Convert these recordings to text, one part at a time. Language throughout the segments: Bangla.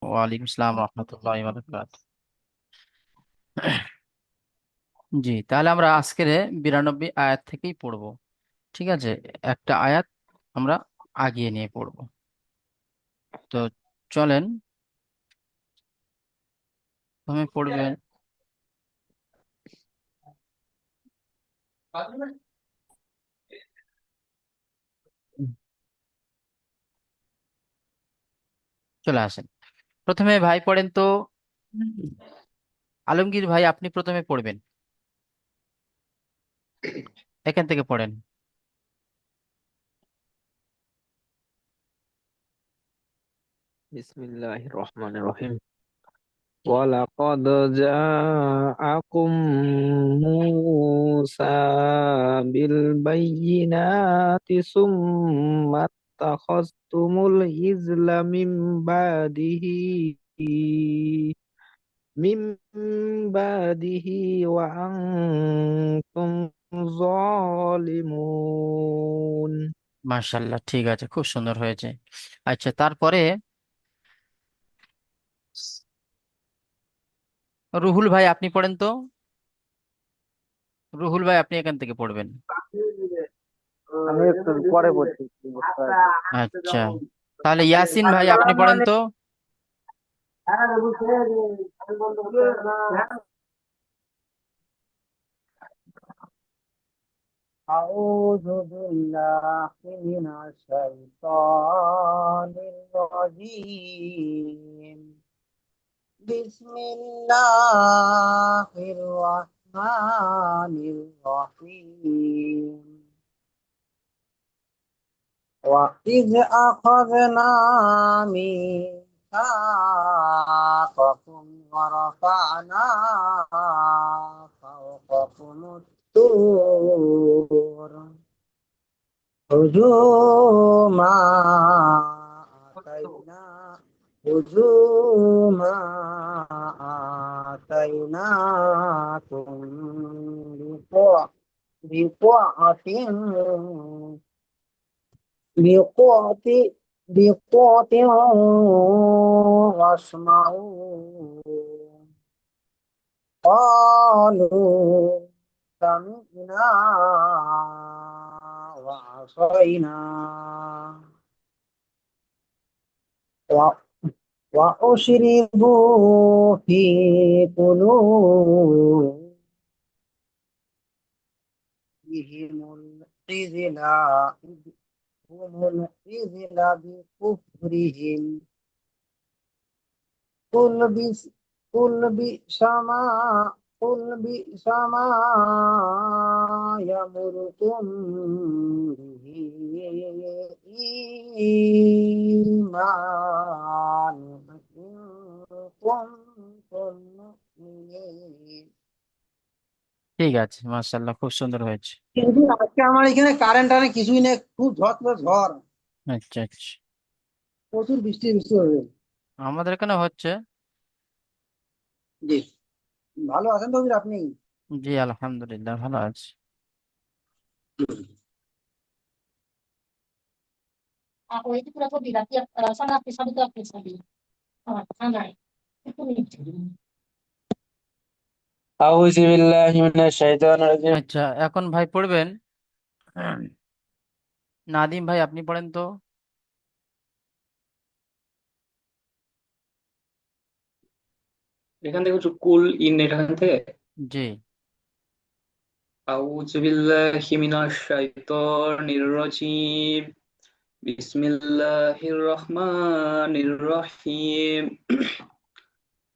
ওয়ালাইকুম আসসালাম রহমতুল্লাহ বারাকাত। জি, তাহলে আমরা আজকের 92 আয়াত থেকেই পড়বো। ঠিক আছে, একটা আয়াত আমরা আগিয়ে নিয়ে পড়বো। তো চলেন, প্রথমে পড়বেন। চলে আসেন, প্রথমে ভাই পড়েন তো। আলমগীর ভাই, আপনি প্রথমে পড়বেন, এখান থেকে পড়েন। বিসমিল্লাহির রহমানির রহিম। ওয়ালাকাদ জাআকুম মূসা বিল বায়্যিনাতি সুম্মা আত্তাখাযতুমুল ইজলা মিন বাদিহি ওয়া আনতুম যালিমুন। মার্শাল্লাহ, ঠিক আছে, খুব সুন্দর হয়েছে। আচ্ছা, তারপরে রুহুল ভাই আপনি পড়েন তো। রুহুল ভাই, আপনি এখান থেকে পড়বেন। আমি একটু পরে পড়ছি। আচ্ছা, তাহলে ইয়াসিন ভাই আপনি পড়েন তো। أعوذ بالله من الشيطان الرجيم. بسم الله الرحمن الرحيم. وإذ أخذنا ميثاقكم ورفعنا فوقكم الطور خذوا ما آتينا خذوا ما آتيناكم بقوة بقوة بقوة واسمعوا. قالوا سمعنا وعصينا و- وأشربوا في قلوبهم العجل هم العجل بكفرهم. قل بئس قل بئس ما قل بئس ما يأمركم به إيمانكم إن كنتم مؤمنين. ঠিক আছে, মার্শাল্লাহ, খুব সুন্দর হয়েছে। কিন্তু আজকে আমার এখানে কারেন্ট টারেন্ট কিছুই নেই, খুব ঝড়। আচ্ছা আচ্ছা, প্রচুর বৃষ্টি বৃষ্টি হবে। আমাদের এখানে হচ্ছে। জি, ভালো আছেন তো আপনি? জি, আলহামদুলিল্লাহ ভালো আছি। Ako itu pura bilang tiap sana episode itu episode. Oh, sana. Itu nih. আউযু বিল্লাহি মিনাশ শাইতানির রাজিম। আচ্ছা, এখন ভাই পড়বেন। নাদিম ভাই আপনি পড়েন তো। এখান থেকে কুল ইন এখান থেকে জি। আউযু বিল্লাহি মিনাশ শাইতানির রাজিম বিসমিল্লাহির রহমানির রহিম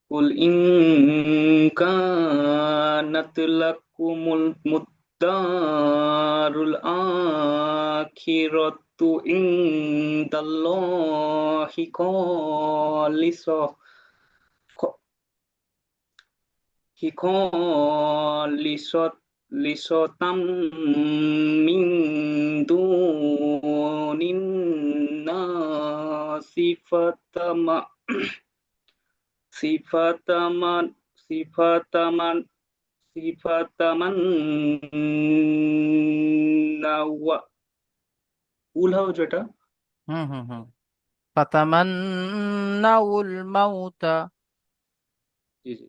কুল ইন কানাত লাকুমুল মুদ্দারুল আখিরাতু ইনদাল্লাহি লিসত লিসতাম মিন দুনিন নাসি সিফাতামান সিফাতামান সিফাতামান নাওয়া উল হাও যেটা হুম হুম হুম। ফাতামান্নাউল মাউতা। জি জি।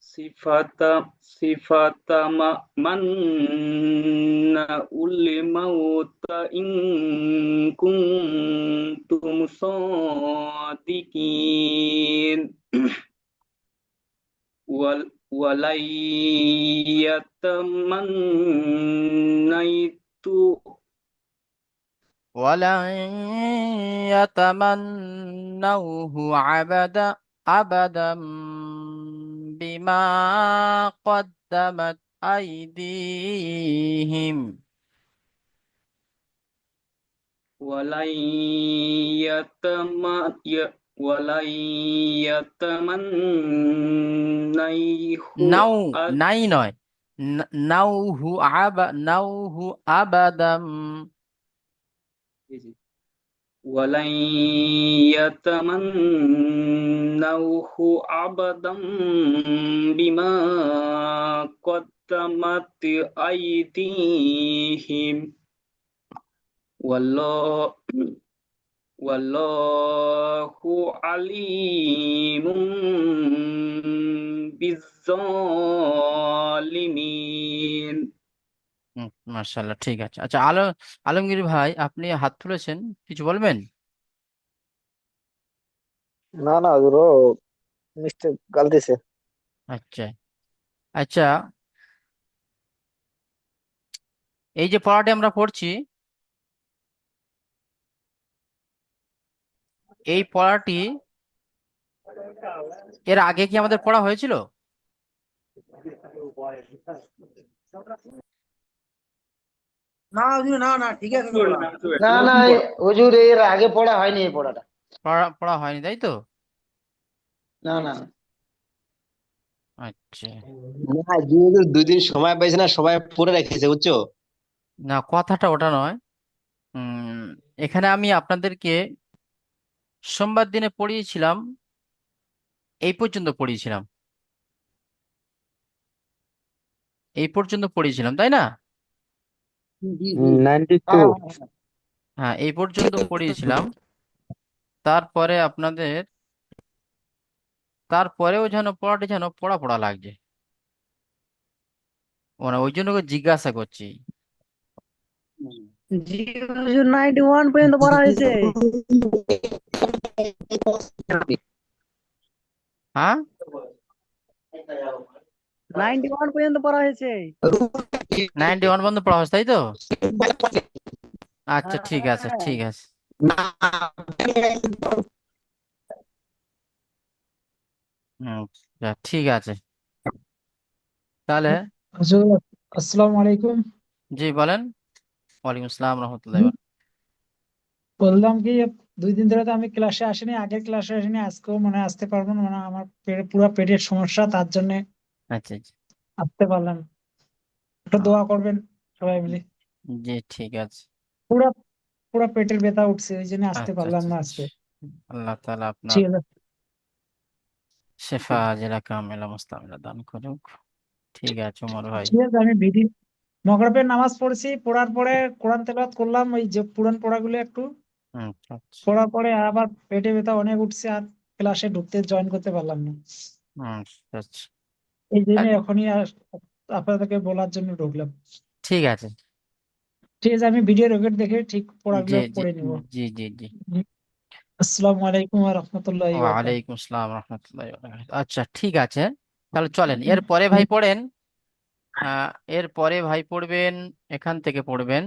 সিফাতা সিফাতা মান্না উল মাউতা ইন কুনতুম সাদিকিন ওয়াল ওয়ালাইয়াতামান্নাইতু ওয়ালান ইয়াতামান্নাউহু আবাদাম বিমা কদ্দামাত আইদিহিম। ওয়ালাইয়াতামা ওয়ালাইয়াতামান্নাইহু নাও, নাই নয়, নাউহু আবাদাম। ولن يتمنوه أبدا بما قدمت أيديهم والله والله عليم بالظالمين মাশাআল্লাহ, ঠিক আছে। আচ্ছা, আলমগীর ভাই, আপনি হাত তুলেছেন, কিছু বলবেন? না না হুজুর, ও মিস্টেক গালতিছে। আচ্ছা আচ্ছা, এই যে পড়াটি আমরা পড়ছি, এই পড়াটি এর আগে কি আমাদের পড়া হয়েছিল? না হুজুর, না না, ঠিক আছে হুজুর, পড়া। না, হুজুর, এটা না না নতুন পড়া। হুজুর, এর আগে পড়া হয়নি এই পড়াটা। পড়া হয়নি, তাই তো? না না আচ্ছা, না, যেহেতু 2 দিন সময় পাইছে না, সবাই পড়ে রেখেছে, বুঝছো? না, কথাটা ওটা নয়। উম এখানে আমি আপনাদেরকে সোমবার দিনে পড়িয়েছিলাম, এই পর্যন্ত পড়িয়েছিলাম, এই পর্যন্ত পড়িয়েছিলাম, তাই না? জি জি। 92। হ্যাঁ, হ্যাঁ, হ্যাঁ, এই পর্যন্ত পড়িয়েছিলাম। তারপরে আপনাদের, তারপরেও যেন পড়াটা যেন পড়া পড়া লাগছে, মানে ওই জন্য করে জিজ্ঞাসা করছি। জি হুজুর, 91 পর্যন্ত পড়া হয়েছে। হ্যাঁ, 91 পর্যন্ত পড়া হয়েছে। 91 পর্যন্ত পড়া হচ্ছে, তাই তো? আচ্ছা, হ্যাঁ ঠিক আছে, হ্যাঁ। ঠিক আছে। ঠিক আছে, তাহলে। হুজুর, আসসালামু আলাইকুম। জি, বলেন। ওয়ালাইকুম আসসালাম রহমতুল্লাহ। বললাম কি, 2 দিন ধরে তো আমি ক্লাসে আসিনি, আগের ক্লাসে আসিনি, আজকেও মনে হয় আসতে পারবো না, মানে আমার পুরো পেটের সমস্যা, তার জন্য আচ্ছা আচ্ছা। আসতে পারলাম না। একটু দোয়া করবেন সবাই মিলে। জি, ঠিক আছে। পুরো পুরো পেটের ব্যথা উঠছে, ওই জন্য আসতে আচ্ছা পারলাম আচ্ছা না আচ্ছা। আজকে। আল্লাহ তাআলা আপনার ঠিক আছে। শেফা জেলা কামেলা মুস্তামিলা দান করুক। ঠিক আছে ওমর ভাই। ঠিক আছে, আমি মগরিবের নামাজ পড়ছি, পড়ার পরে কোরআন তেলাওয়াত করলাম, ওই যে পুরান পড়াগুলো একটু আচ্ছা। পড়ার পরে আবার পেটে ব্যথা অনেক উঠছে, আর ক্লাসে ঢুকতে জয়েন করতে পারলাম না। আচ্ছা। এই জন্য আ- এখনই আপনাদেরকে বলার জন্য ঢুকলাম। ঠিক আছে। ঠিক আছে, আমি ভিডিও রেকর্ড দেখে ঠিক জি পড়াগুলো জি পড়ে নিব। জি জি জি। আসসালামু আলাইকুম ওয়া রাহমাতুল্লাহি ওয়া বারাকাতুহু। ওয়ালাইকুম আসসালাম রহমতুল্লাহ। আচ্ছা, ঠিক আছে, তাহলে চলেন এরপরে ভাই পড়েন। আহ এরপরে ভাই পড়বেন, এখান থেকে পড়বেন।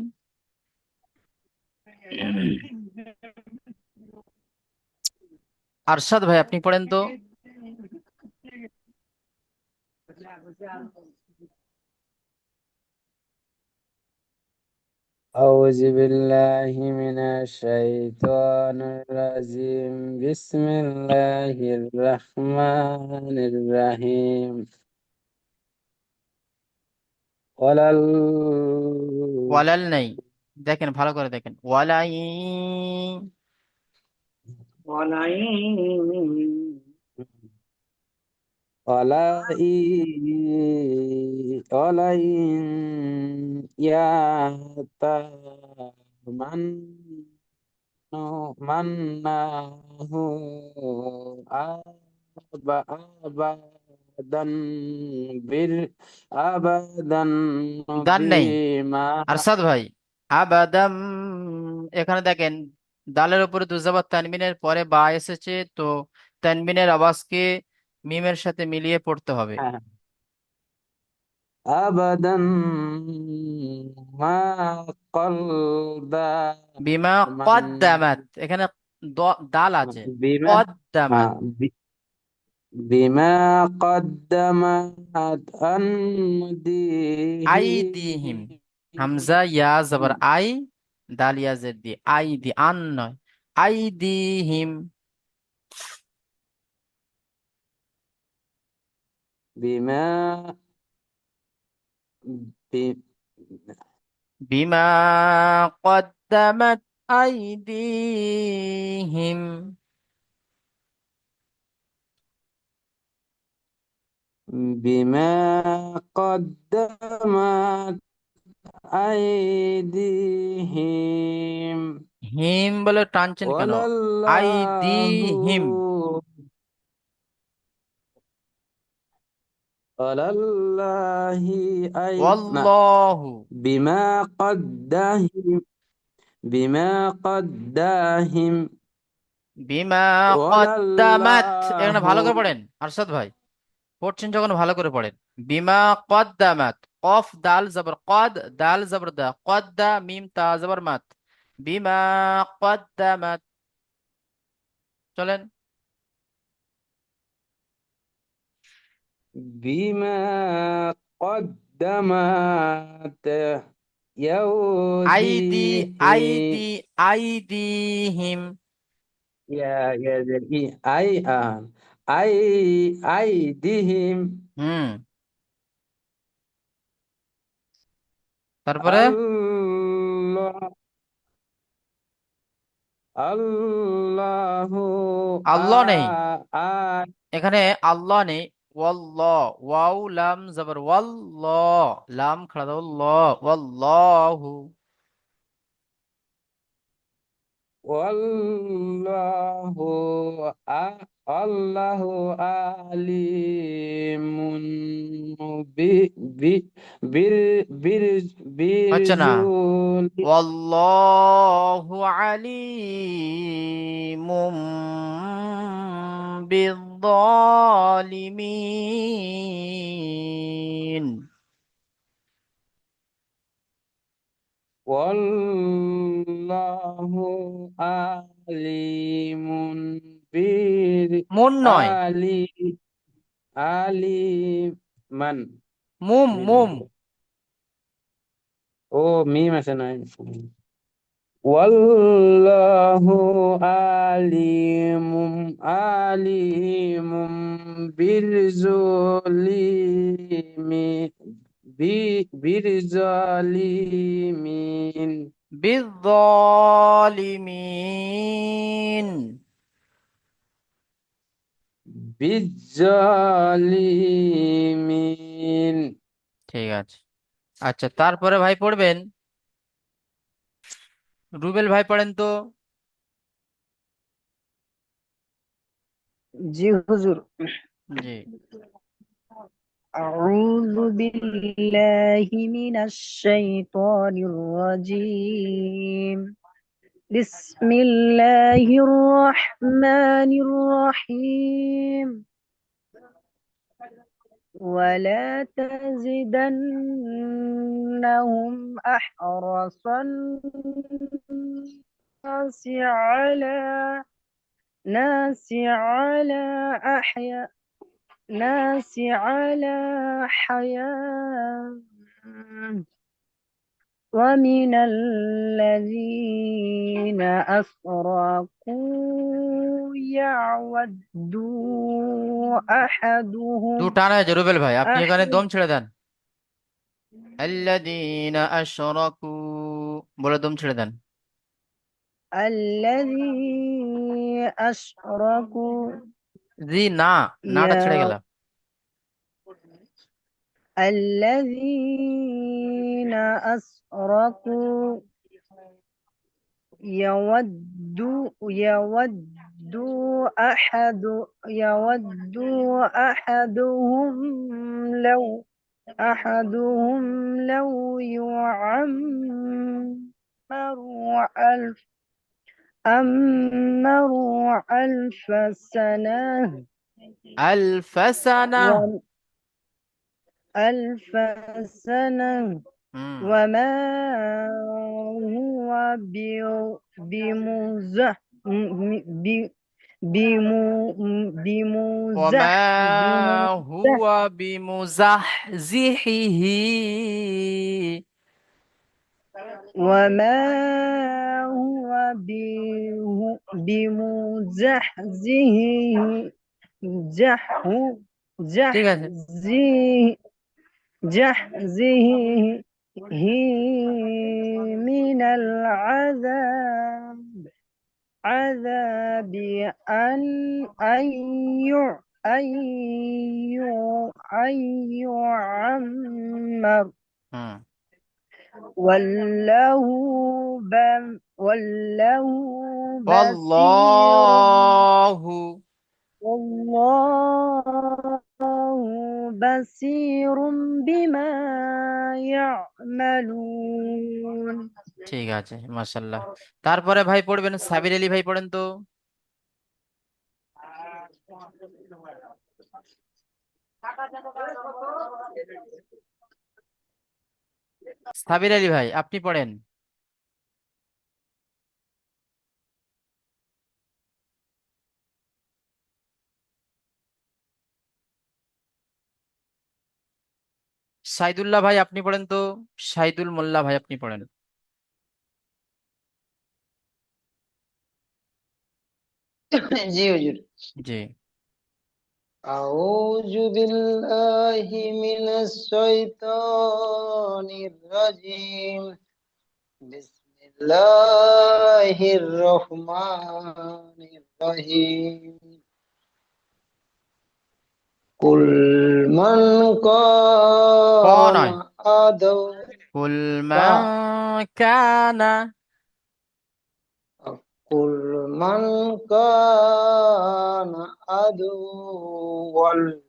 আরশাদ ভাই, আপনি পড়েন তো। أعوذ بالله من الشيطان الرجيم. بسم الله الرحمن الرحيم. ولا ওয়ালাল নেই, দেখেন ভালো করে দেখেন, ওয়ালাই। ولن ولا ولا يأتمنوا মান্নাহু আবাদান বির আবাদান দান নেই বিমা আরশাদ ভাই। আবাদাম, এখানে দেখেন দালের উপরে দুজাবার তানবিনের পরে বা এসেছে, তো তানবিনের আওয়াজকে মিমের সাথে মিলিয়ে পড়তে হবে। আবাদান মা কলদা বিমা মান কদ্দামাত, এখানে দাল আছে। বিমা কদ্দামাত, বিমা কদ্দামাত আনদিহি আইদিহিম, হামজা ইয়া জবর আই, দাল ইয়া জের দি, আইদি আন নয়, আইদিহিম। বিমা বি- বিমা কদ্দামাত আইদিহিম। বিমা কদ্দামাত আইদিহিম হিম বলে টানছেন কেন? ওয়ালাল্লাহু আইদিহিম। ওয়ালাল্লাহি না ওয়াল্লাহু, বিমা কদ্দাহিম বিমা কদ্দাহিম বিমা কদ্দামাত, এখানে ওয়ালাল্লাহু ভালো করে পড়েন আরশাদ ভাই, পড়ছেন যখন ভালো করে পড়েন। বিমা কদ্দামাত, কফ দাল জবর কদ, দাল জবর দা, কদ্দা মিম তা জবর মাত, বিমা কদ্দামাত। চলেন। বিমা কদ্দামাত আইদি, ইয়াউদিহি আইদি, আইদিহিম। ই আই আই আইদিহিম হুম, তারপরে আল্লাহ আল্লাহু আল্লাহ নেই আ এখানে, আল্লাহ নেই। ওয়াল্লাহ, ওয়াও লাম জবর ওয়াল্লাহ, লাম খাড়া দাও ল, ওয়াল্লাহু। আল্লাহু আল্লাহু আলিমুন বি বি বীর বীর হচ্ছে না, বীরজুল ওয়াল্লাহু আলিমুম বিদ্দালিমিন। ওয়াল্লাহু আলিমুন বীর মুন নয়, আলি আলিমান মুম মিম মুম। ও মিম আছে না ওয়াল্লাহু আলিমুম বিরজলিমি বিরজলিমিন বিদ্দালিমিন। বিজ্জালিমিন ঠিক আছে। আচ্ছা, তারপরে ভাই পড়বেন, রুবেল ভাই পড়েন তো। জি হুজুর। জি। أعوذ بالله من الشيطان الرجيم. بسم الله الرحمن الرحيم. ولا تزدنهم أحرص الناس على أحياء ناس على حياة ومن الذين أشركوا يود দু أحدهم টানা হয়েছে রুবেল ভাই, আপনি এখানে أحد দম ছেড়ে দেন। আল্লাযীনা আশরাকু বলে দম ছেড়ে দেন। الذي أشركوا জি না, নাটা ছেড়ে يا গেলাম। الذين أشركوا يود يود أحدهم لو أمروا ألف سنة ألف سنة. ألف سنة مم. وما هو بمزح ب- وما بمزح هو بمزحزحه. وما هو بمزحزحه جحه ঠিক আছে। جحزه جحزه من عذاب أن يعمر হুম। والله والله بصير والله والله بصير بما يعملون ঠিক আছে, মাশাল্লাহ। তারপরে ভাই পড়বেন সাবির আলী ভাই, পড়েন তো। সাবির আলী ভাই আপনি পড়েন। সাইদুল্লাহ ভাই আপনি পড়েন তো। সাইদুল মোল্লা ভাই আপনি পড়েন। জি হুজুর। জি। আউযু বিল্লাহি মিনাশ শাইতানির রাজিম। বিসমিল্লাহির রহমানির রহিম। কুল মান ক নয়, কানা আদৌ কুল মা কা কানা। কুল মান কানা আদুওয়াল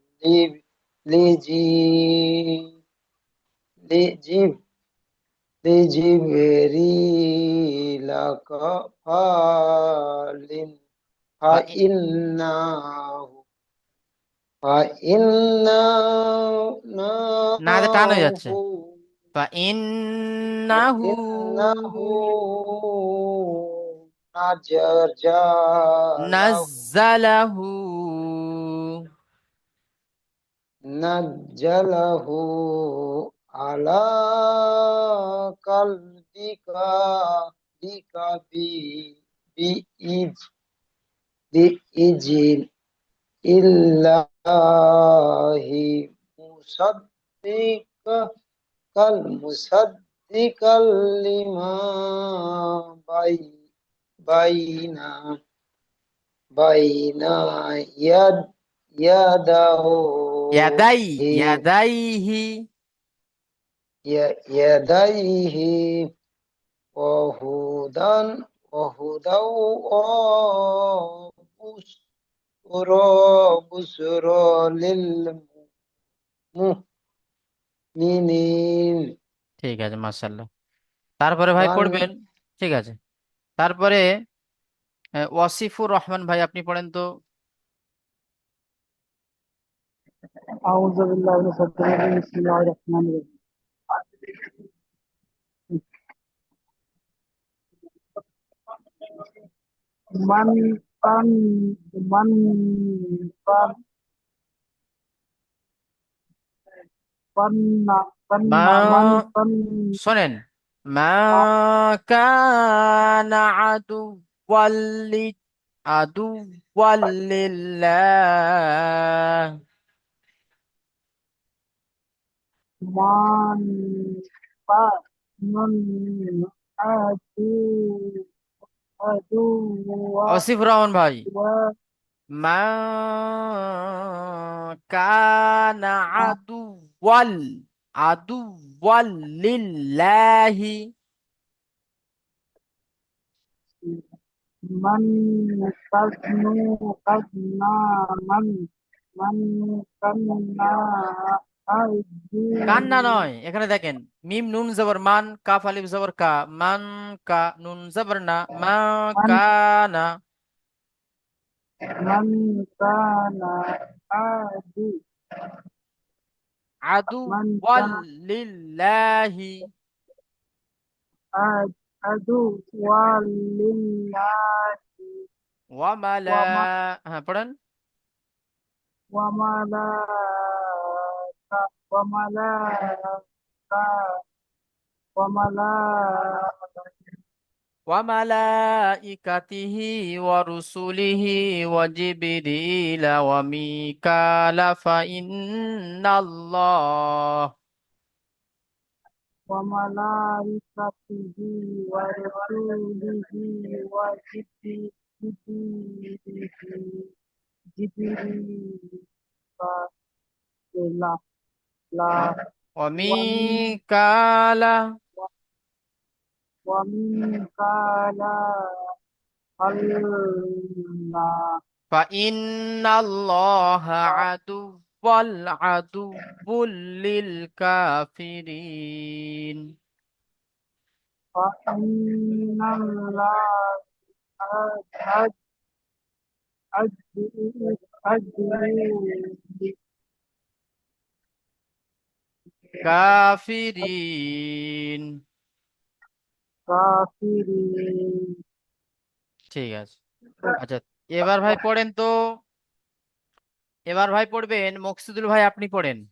লিজি লিজিব লিজিবরিলা কাফালিন ফা- ই- ফাইন্নাহু ফাইন্নাহু না টান হয়ে যাচ্ছে। فإنه فإنه نجله نزله نجله على قلبك بك بإذن بإذن الله مصدقا لما بين بين يديه يديه يديه وهدى وهدى وبشرى للمؤمنين ঠিক আছে, মাশাআল্লাহ। তারপরে ভাই মান পড়বেন। ঠিক আছে। তারপরে ওয়াসিফুর রহমান ভাই আপনি পড়েন তো। أعوذ بالله من الشيطان الرجيم بسم الله الرحمن الرحيم من من من من من মা من من শোনেন, মা কানা আদুওয়াল্লি আদুওয়াল্লিল্লাহ। من من عدو ওয়াসিফ রহমান ভাই, و মা কানা আদুওয়াল লিল্লাহি। من كنا من كنا কান্না নয়, أيدي এখানে দেখেন মিম নুন জবর মান, কাফ আলিফ জবর কা, মান কা, নুন জবর না, মা من কানা। من كان آدي আদু من ওয়াল كان লিল্লাহি। عدوا لله ওয়ামালা, وما হ্যাঁ পড়েন। وملائكة وملائكة ওয়ামালাইকাতিহি ওয়া রুসুলিহি ওয়া জিবরিল ওয়া মিকালা ফাইন্নাল্লাহ। وملائكته ورسوله وجبريل لا لا ওয়া ومن মিকালা وميكال الله ফাইন্নাল্লাহা আদুওয়াল আদুউল লিল কাফিরিন। فإن الله أجر কাফিরিন। কাফিরিন। ঠিক আছে। আচ্ছা, এবার ভাই পড়েন তো, এবার ভাই পড়বেন মকসুদুল ভাই, আপনি পড়েন।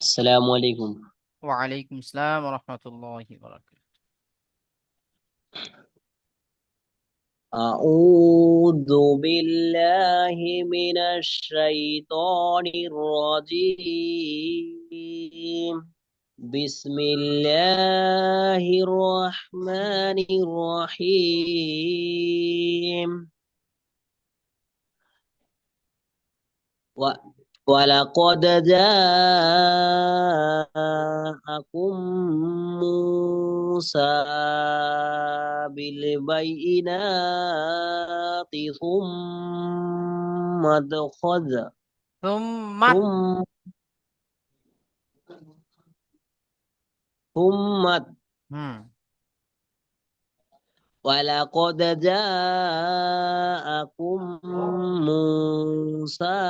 আসসালামু আলাইকুম। ওয়ালাইকুম আসসালাম ওয়া রাহমাতুল্লাহি ওয়া বারাকাতুহু। أعوذ بالله من الشيطان الرجيم. بسم الله الرحمن الرحيم. و- ولقد جاءكم موسى بالبينات ثم اتخذ সুম্মাত, ثم ثم হুম ولقد جاءكم موسى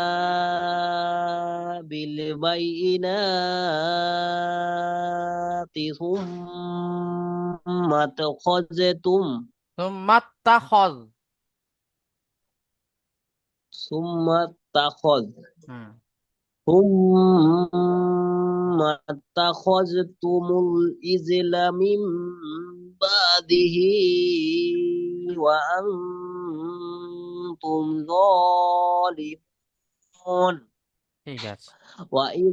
بالبينات ثم اتخذتم সুম্মাত্তাখয, ثم اتخذ হুম ثم اتخذتم الإجل من بعده وأنتم ظالمون. ঠিক আছে। وإذ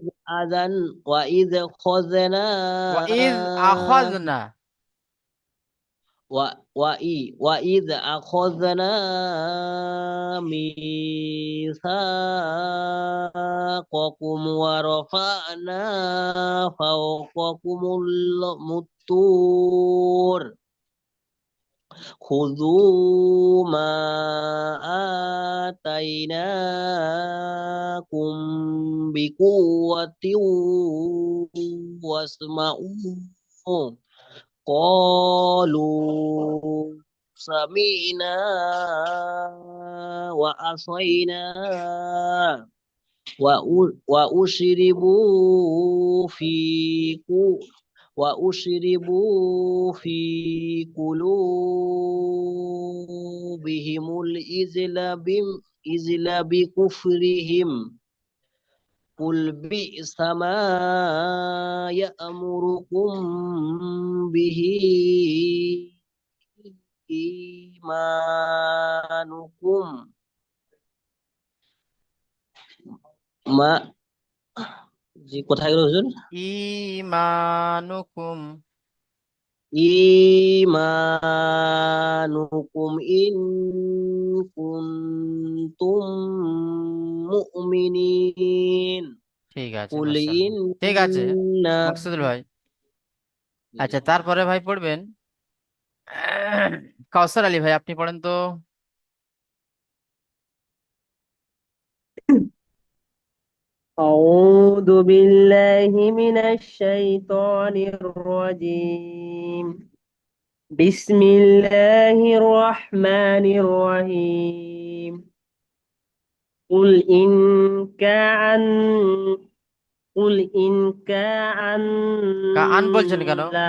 خذنا ওয়াইজ আখাযনা, وإذ أخذنا ميثاقكم ورفعنا فوقكم الطور خذوا ما آتيناكم بقوة واسمعوا. قالوا سمعنا وعصينا وأشربوا في قلوبهم الإذل بكفرهم. قل بئس ما يأمركم به إيمانكم মা জি কোথায় গেল হুজুর? ঈমানুকুম, ঈমানুকুম ইন কুনতুম মুমিনিন। ঠিক আছে, কুল মাশাআল্লাহ, ঠিক আছে ইন্না মকসুদুল ভাই। আচ্ছা, তারপরে ভাই পড়বেন কাউসার আলী ভাই আপনি পড়েন তো। أعوذ بالله من الشيطان الرجيم بسم الله الرحمن الرحيم قل إن كان قل إن كان আন বলছেন কেন? لا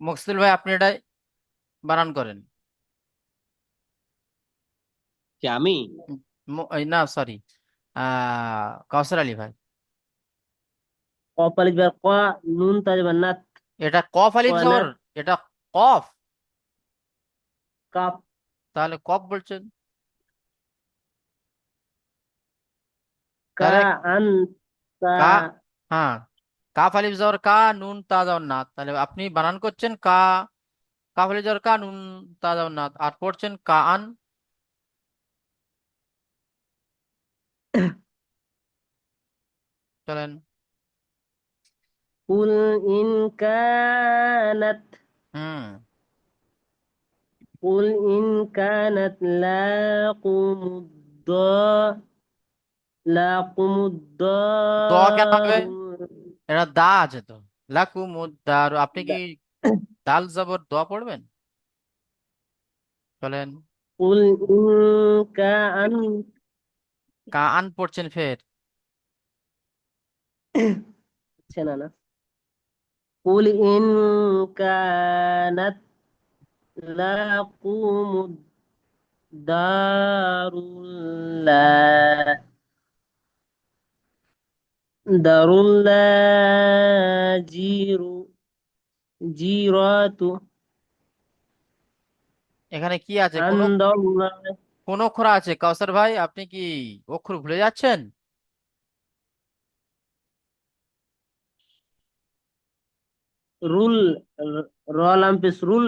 মুকসিল ভাই আপনি এটা বানান করেন। কি আমি? এই না সরি, কাউসার আলী ভাই। قاف ألف باء قا نون تاء بنات এটা কফ আলিফ জবর, قنات এটা কফ, كاف তাহলে কফ বলছেন, তাহলে كأن কা, كا হ্যাঁ কাফ আলিফ জবর কা, নুন তা জবর না, তাহলে আপনি বানান করছেন কা, কাফ আলিফ জবর কা, নুন তা জবর না, আর পড়ছেন কা আন। চলেন। قل إن كانت হুম, قل إن كانت لاقم الضار لاقم দ কেন الضار হবে? এটা দা আছে তো, লাকুমুদ্দার, আপনি কি দাল জবর দ পড়বেন? চলেন। قل إن كان কা আন পড়ছেন ফের। না قل إن كانت لاقم الدار لا دار لا جيرات এখানে কি আছে, কোন عند الله কোন অক্ষর আছে কাউসার ভাই? আপনি কি অক্ষর ভুলে যাচ্ছেন? রুল রলাম পেশ রুল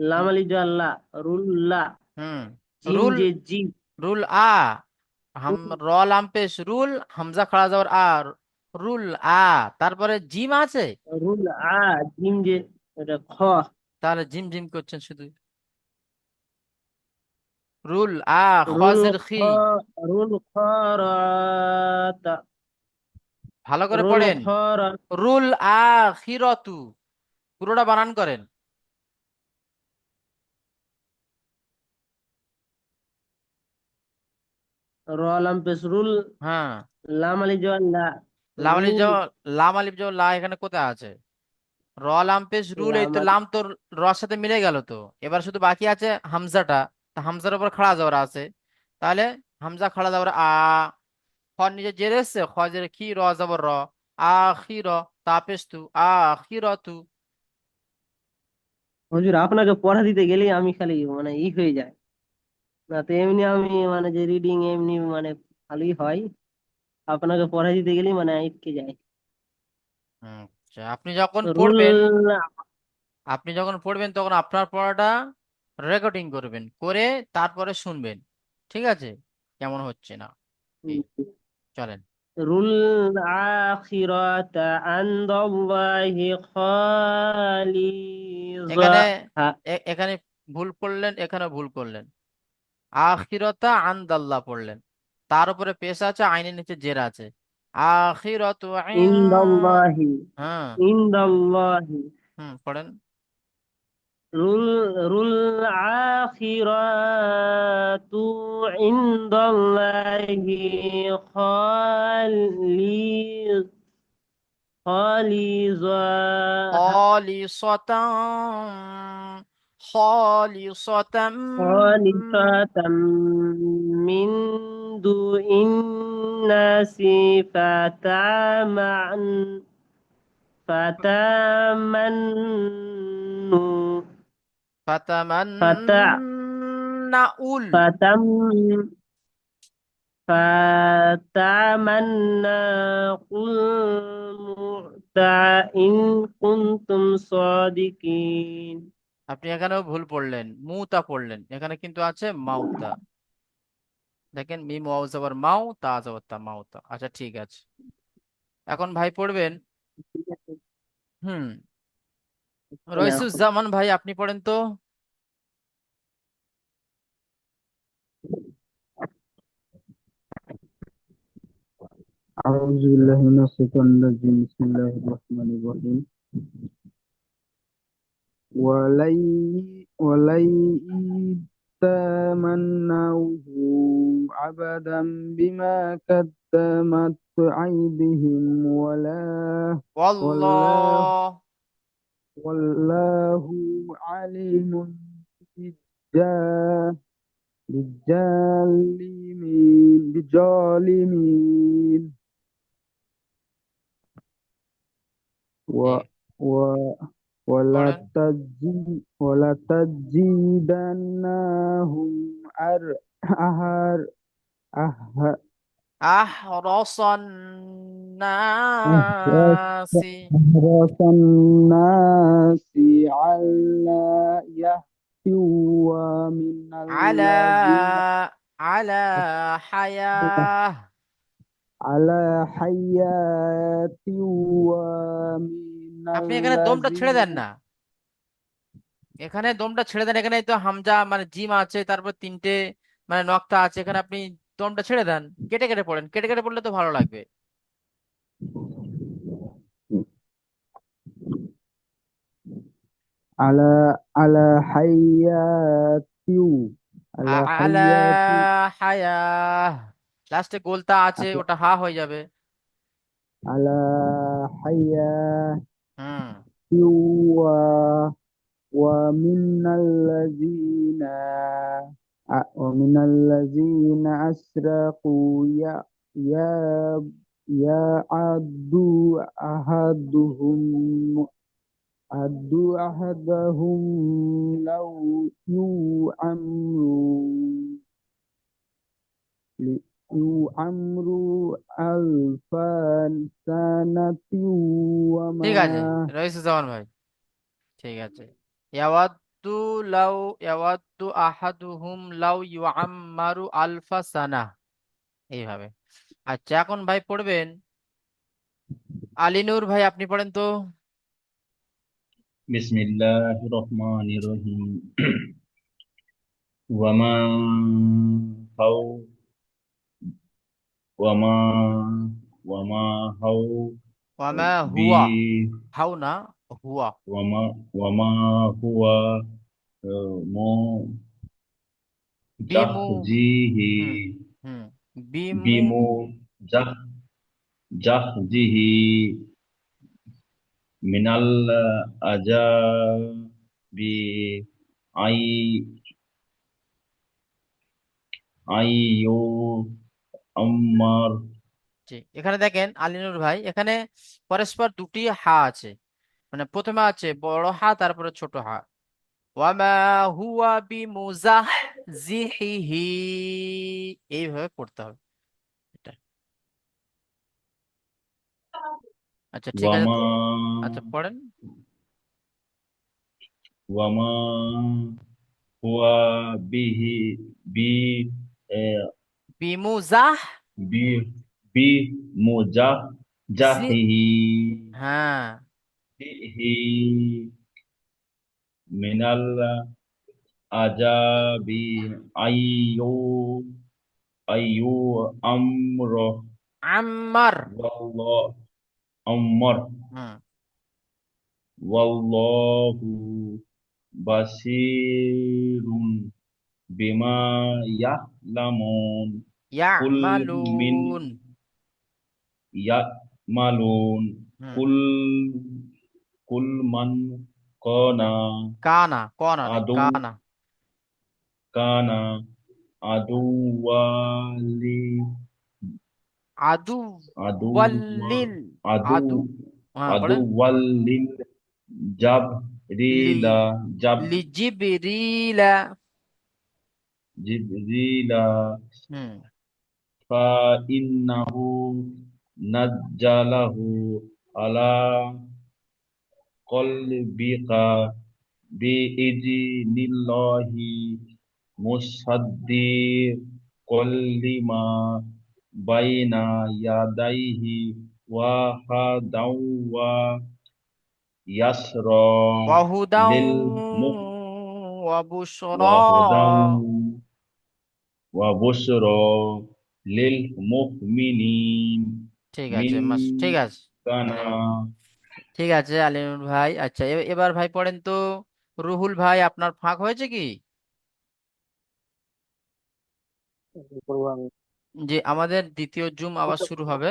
লামালি জাল্লা রুল্লা হুম, জিম রুল, যে জি রুল আ, হাম র লাম পেশ রুল, হামজা খাড়া যাওয়ার আর, রুল আ, তারপরে জিম আছে, রুল আ জিম যে এটা খ তাহলে জিম জিম করছেন শুধু। রুল আ রুল খাজির খ খি, রুল খরাতা ভালো করে রুল পড়েন। খরা রুল আ খিরতু, পুরোটা বানান করেন। রলাম পেশ রুল হ্যাঁ, লামালি জাল্লা লাম আলিফ রুল যাও, লাম আলিফ যাও লা এখানে কোথায় আছে? র লাম পেশ রুল, এই তো লামালি লাম তো রর সাথে মিলে গেল তো, এবার শুধু বাকি আছে হামজাটা, তা হামজার উপর খাড়া যাওয়ার আছে, তাহলে হামজা খাড়া যাওয়ার আ, খ নিচে জের এসছে, খ জের কি, র যাবর র, আখির, তা পেশ তু, আখিরতু। হুজুর আপনাকে পড়া দিতে গেলেই আমি খালি মানে ই হয়ে যায় না তো এমনি আমি মানে যে রিডিং এমনি মানে ভালোই হয় আপনাকে পড়া দিতে গেলেই মানে আটকে যায় আচ্ছা, আপনি যখন রুল পড়বেন, আপনি যখন পড়বেন তখন আপনার পড়াটা রেকর্ডিং করবেন, করে তারপরে শুনবেন, ঠিক আছে, কেমন হচ্ছে না। জি, চলেন। রুল আখিরাতা আনদাল্লাহি খালিজা এখানে হ্যাঁ এখানে ভুল করলেন, এখানে ভুল করলেন, আখিরতা আন্দাল্লাহ পড়লেন, তার উপরে পেশ আছে, আইনের নিচে জের আছে, আখিরত, ইনদাল্লাহি হ্যাঁ, ইনদাল্লাহি পড়েন। রুল রুল আখিরাতু ইনদাল্লাহি খালিজ খালিজা খালিসাতাম, খালিসাতাম, خالصة من دون الناس فتمنوا فتع ফাতামান্নাউল, فتم فتمنى قل موت إن كنتم صادقين আপনি এখানেও ভুল পড়লেন, মুতা পড়লেন, এখানে কিন্তু আছে মাউতা, দেখেন মিম ওয়াও যাবার মাও, তা যাবার তা, মাউতা। আচ্ছা ঠিক আছে, এখন ভাই পড়বেন। হুম, না রইসুজ্জামান ভাই আপনি পড়েন তো। أعوذ بالله من الشيطان الرجيم بسم الله الرحمن الرحيم ولن تمنوه أبدا بما قدمت أيديهم والله والله والله عليم بالجا- بالظالمين و ঠিক و পড়েন। ولتجدنهم أهر أهر أحرص أحرص الناس أحرص الناس على يهتوا من على الذين على حياة على حياة ومن আপনি এখানে দমটা ছেড়ে দেন الذين না, এখানে দমটা ছেড়ে দেন। এখানে তো হামজা মানে জিম আছে, তারপর তিনটে মানে নক্তা আছে, এখানে আপনি দমটা ছেড়ে দেন, কেটে কেটে পড়েন, কেটে কেটে পড়লে তো ভালো লাগবে। على حياة على আলা حياة হায়াহ, লাস্টে গোলতা আছে, على ওটা হা হয়ে যাবে। على حياة হুম, ومن الذين أشركوا يا يعدوا أحدهم لو يعمروا ألف سنة ঠিক আছে, وما রইসুজ্জামান ভাই, ঠিক আছে। ইয়াওয়াদ্দু লাউ ইয়াওয়াদ্দু আহাদুহুম লাউ ইউআম্মারু আলফা সানা, এইভাবে। আচ্ছা, এখন ভাই পড়বেন আলিনুর ভাই, আপনি পড়েন তো। बिस्मिल्लाहिर्रहमानिर्रहीम वमा हौ वमा वमा हौ ওয়ামা बि হুয়া, হাউ না, হুয়া। वमा वमा हुआ मो বিমু, जहजिही হুম হুম, বিমু, बिमु जह जहजिही मिनल अजाबि आई आईयो अम्मर জি। এখানে দেখেন আলিনুর ভাই, এখানে পরস্পর দুটি হা আছে, মানে প্রথমে আছে বড় হা, তারপরে ছোট হা। ওয়ামা হুয়া বিমুজাহজিহি, এইভাবে পড়তে হবে এটা। আচ্ছা ঠিক আছে वमा তো, আচ্ছা পড়েন। वमा हुआ बिही बी ए, বিমুজাহ बी बी मुजा জি, जाहिही হ্যাঁ, ही मिनल आजाबी अय्यो अय्यो अम्र আম্মার, वल्लाह अम्र হুম, वल्लाहु बसीरुन बिमा यa'लामुन कुल मिन ইয়ামালুন, यa'मालून হুম, कुल कुल मन काना কানা, কনা নয়, आदू কানা। काना आदुवाली আদু आदु ওয়াল্লিল, आदु আদু, হ্যাঁ পড়েন। आदुवालिल जब লি रीला जब লিজিবরিলা, जिबरीला হুম, فإنه نزله على قلبك بإذن الله مصدقا لما بين يديه وهدى ويسرا ওয়াহুদাও للمؤمنين ওয়াবুশরা, وهدى وبشرى للمؤمنين ঠিক আছে, মিন ঠিক আছে, কানা। মানে ঠিক আছে আলিনুর ভাই। আচ্ছা, এবার ভাই পড়েন তো। রুহুল ভাই, আপনার ফাঁক হয়েছে কি? পড়বো আমি। যে আমাদের দ্বিতীয় জুম আবার শুরু হবে।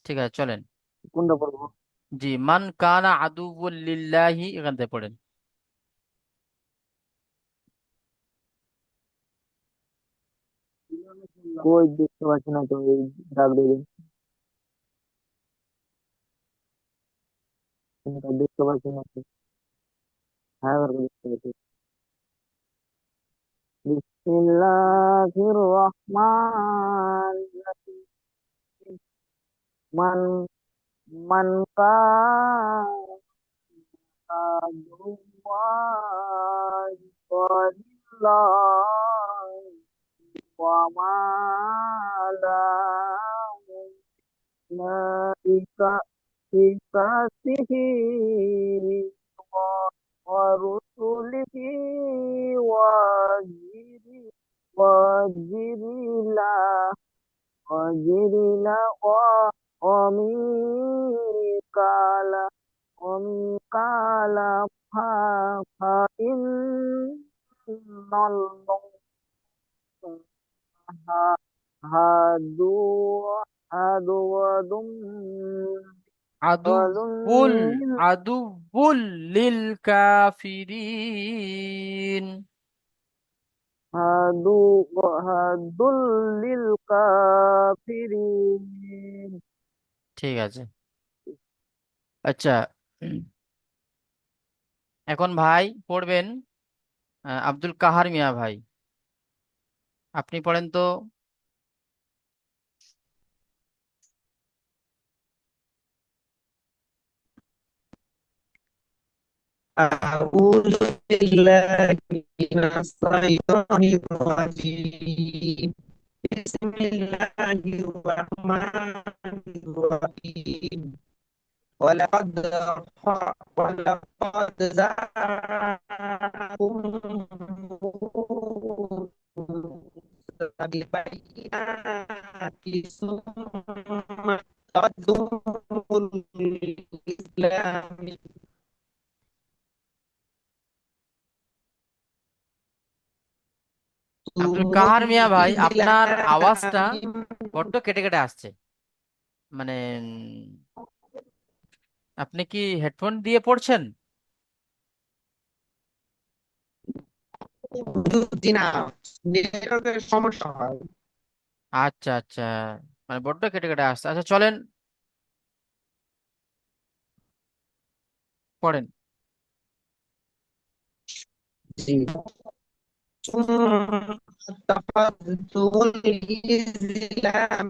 ঠিক আছে, চলেন। কোনটা পড়বো? জি, মান কানা আদুউল লিল্লাহি, এখান থেকে পড়েন। কই দেখতে পাচ্ছি না তো, এই দাগ দিয়ে দিন। কোনটা দেখতে পাচ্ছি না তো। হ্যাঁ, এবার দেখতে পাচ্ছি। বিসমিল্লাহির রহমানির রহিম। মান মান কানা وملائكته ورسله وجبريل وجبريل وجبريل وميكال وميكال فإن الله هادوا عدو আদুউল আদুউল লিল কাফিরিন। هادوا للكافرين. ঠিক আছে। আচ্ছা, এখন ভাই পড়বেন আব্দুল কাহার মিয়া ভাই, আপনি পড়েন তো। أعوذ بالله من الشيطان الرجيم. بسم الله الرحمن الرحيم. ولقد جاءكم موسى بالبينات ثم اتخذتم الإسلام আব্দুল কাহার মিয়া ভাই, আপনার আওয়াজটা بالله বড্ড কেটে কেটে আসছে। মানে আপনি কি হেডফোন দিয়ে পড়ছেন? বুঝছি না, নেটওয়ার্কের সমস্যা হয়। আচ্ছা আচ্ছা, মানে বড্ড কেটে কেটে আসছে। আচ্ছা চলেন, পড়েন। জি। ثم اتخذتم الإسلام